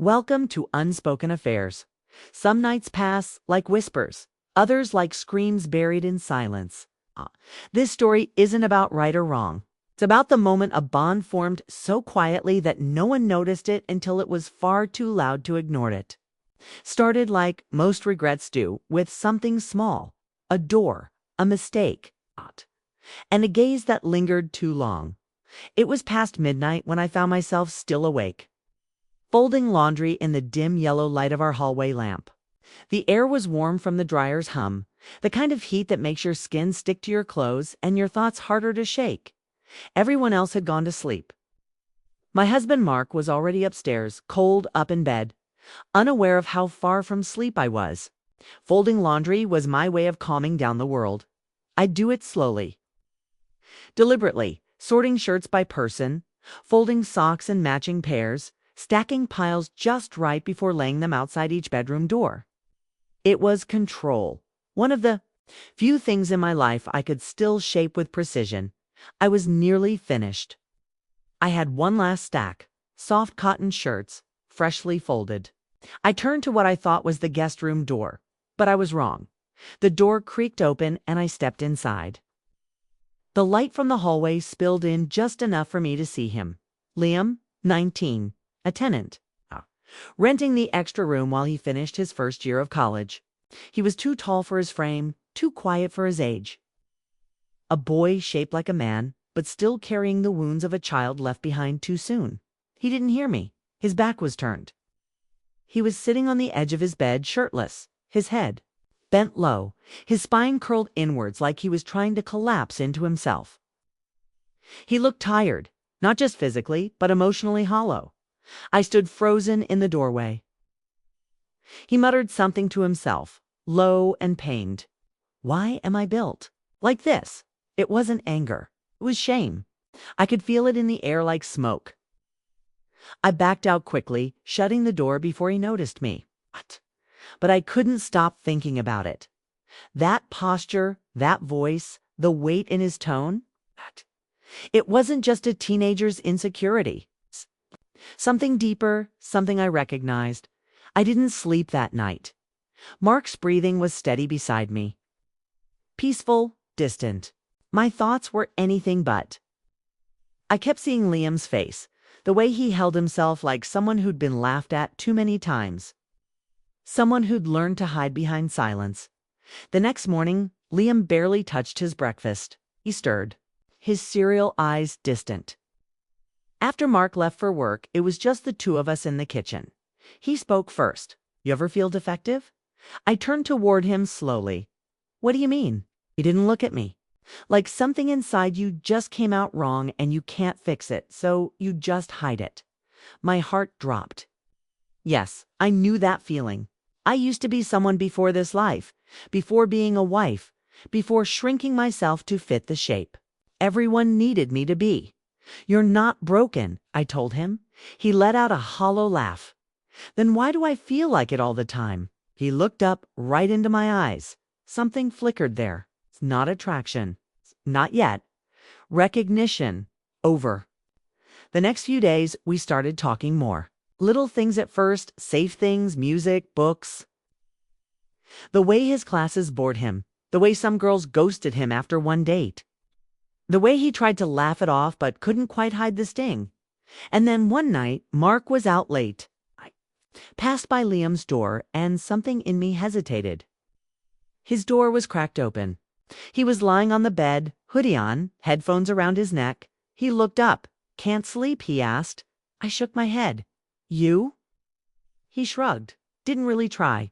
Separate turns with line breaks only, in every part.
Welcome to Unspoken Affairs. Some nights pass like whispers, others like screams buried in silence. This story isn't about right or wrong. It's about the moment a bond formed so quietly that no one noticed it until it was far too loud to ignore it. Started like most regrets do, with something small, a door, a mistake, and a gaze that lingered too long. It was past midnight when I found myself still awake, folding laundry in the dim yellow light of our hallway lamp. The air was warm from the dryer's hum, the kind of heat that makes your skin stick to your clothes and your thoughts harder to shake. Everyone else had gone to sleep. My husband Mark was already upstairs, cold up in bed, unaware of how far from sleep I was. Folding laundry was my way of calming down the world. I'd do it slowly, deliberately, sorting shirts by person, folding socks in matching pairs, stacking piles just right before laying them outside each bedroom door. It was control, one of the few things in my life I could still shape with precision. I was nearly finished. I had one last stack, soft cotton shirts, freshly folded. I turned to what I thought was the guest room door, but I was wrong. The door creaked open and I stepped inside. The light from the hallway spilled in just enough for me to see him. Liam, 19, a tenant, renting the extra room while he finished his first year of college. He was too tall for his frame, too quiet for his age. A boy shaped like a man, but still carrying the wounds of a child left behind too soon. He didn't hear me. His back was turned. He was sitting on the edge of his bed, shirtless, his head bent low, his spine curled inwards like he was trying to collapse into himself. He looked tired, not just physically, but emotionally hollow. I stood frozen in the doorway. He muttered something to himself, low and pained. Why am I built like this? It wasn't anger. It was shame. I could feel it in the air like smoke. I backed out quickly, shutting the door before he noticed me. But I couldn't stop thinking about it. That posture, that voice, the weight in his tone. It wasn't just a teenager's insecurity. Something deeper, something I recognized. I didn't sleep that night. Mark's breathing was steady beside me. Peaceful, distant. My thoughts were anything but. I kept seeing Liam's face, the way he held himself like someone who'd been laughed at too many times. Someone who'd learned to hide behind silence. The next morning, Liam barely touched his breakfast. He stirred, his cereal eyes distant. After Mark left for work, it was just the two of us in the kitchen. He spoke first. You ever feel defective? I turned toward him slowly. What do you mean? He didn't look at me. Like something inside you just came out wrong and you can't fix it, so you just hide it. My heart dropped. Yes, I knew that feeling. I used to be someone before this life, before being a wife, before shrinking myself to fit the shape everyone needed me to be. You're not broken, I told him. He let out a hollow laugh. Then why do I feel like it all the time? He looked up right into my eyes. Something flickered there. It's not attraction. Not yet. Recognition. Over. The next few days, we started talking more. Little things at first, safe things, music, books. The way his classes bored him. The way some girls ghosted him after one date. The way he tried to laugh it off but couldn't quite hide the sting. And then one night, Mark was out late. I passed by Liam's door and something in me hesitated. His door was cracked open. He was lying on the bed, hoodie on, headphones around his neck. He looked up. Can't sleep, he asked. I shook my head. You? He shrugged. Didn't really try.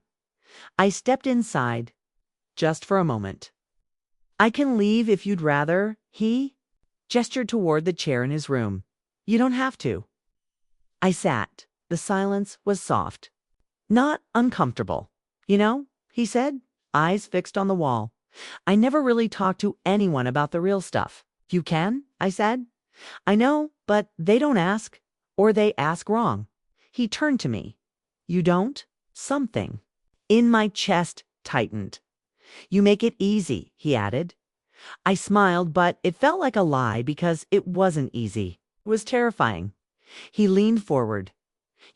I stepped inside, just for a moment. I can leave if you'd rather, he gestured toward the chair in his room. You don't have to. I sat. The silence was soft. Not uncomfortable. You know, he said, eyes fixed on the wall. I never really talked to anyone about the real stuff. You can? I said. I know, but they don't ask, or they ask wrong. He turned to me. You don't? Something in my chest tightened. You make it easy, he added. I smiled, but it felt like a lie because it wasn't easy. It was terrifying. He leaned forward.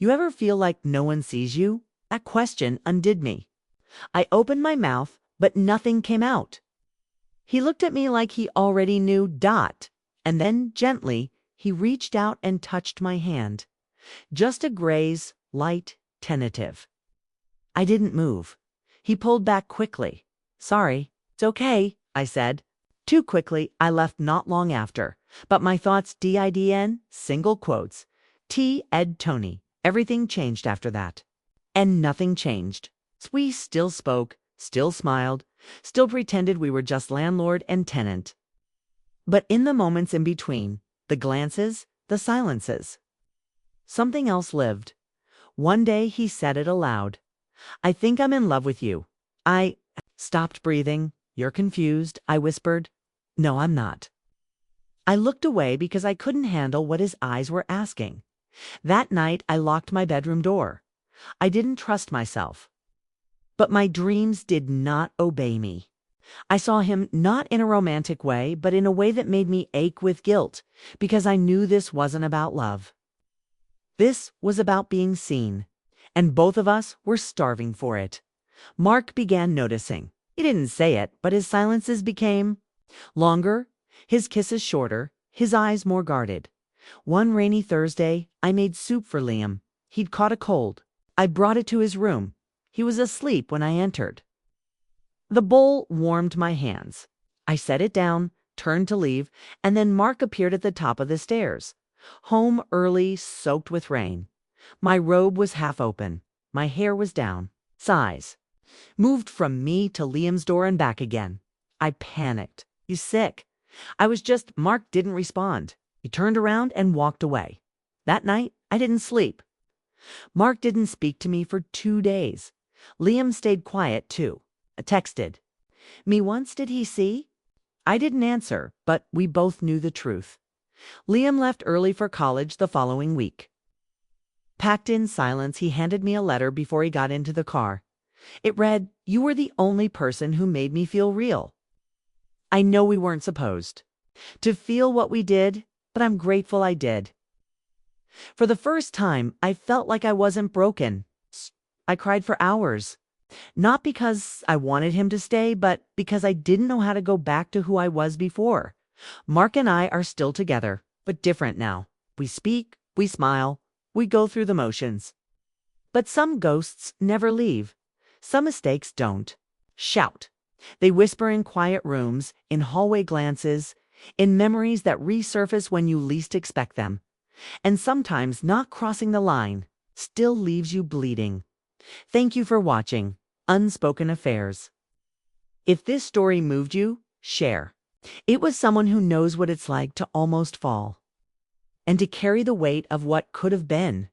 You ever feel like no one sees you? That question undid me. I opened my mouth, but nothing came out. He looked at me like he already knew. And then, gently, he reached out and touched my hand. Just a graze, light, tentative. I didn't move. He pulled back quickly. Sorry, it's okay, I said. Too quickly, I left not long after. But my thoughts didn, single quotes. T. Ed Tony. Everything changed after that. And nothing changed. We still spoke, still smiled, still pretended we were just landlord and tenant. But in the moments in between, the glances, the silences, something else lived. One day he said it aloud. I think I'm in love with you. I stopped breathing. You're confused, I whispered. No, I'm not. I looked away because I couldn't handle what his eyes were asking. That night, I locked my bedroom door. I didn't trust myself. But my dreams did not obey me. I saw him not in a romantic way, but in a way that made me ache with guilt, because I knew this wasn't about love. This was about being seen, and both of us were starving for it. Mark began noticing. He didn't say it, but his silences became longer, his kisses shorter, his eyes more guarded. One rainy Thursday, I made soup for Liam. He'd caught a cold. I brought it to his room. He was asleep when I entered. The bowl warmed my hands. I set it down, turned to leave, and then Mark appeared at the top of the stairs. Home early, soaked with rain. My robe was half open. My hair was down. Sighs. Moved from me to Liam's door and back again. I panicked. He's sick. Mark didn't respond. He turned around and walked away. That night, I didn't sleep. Mark didn't speak to me for 2 days. Liam stayed quiet, too. I texted. Me once, did he see? I didn't answer, but we both knew the truth. Liam left early for college the following week. Packed in silence, he handed me a letter before he got into the car. It read, "You were the only person who made me feel real." I know we weren't supposed to feel what we did, but I'm grateful I did. For the first time, I felt like I wasn't broken. I cried for hours. Not because I wanted him to stay, but because I didn't know how to go back to who I was before. Mark and I are still together, but different now. We speak, we smile, we go through the motions. But some ghosts never leave. Some mistakes don't. Shout. They whisper in quiet rooms, in hallway glances, in memories that resurface when you least expect them. And sometimes not crossing the line still leaves you bleeding. Thank you for watching Unspoken Affairs. If this story moved you, share. It was someone who knows what it's like to almost fall and to carry the weight of what could have been.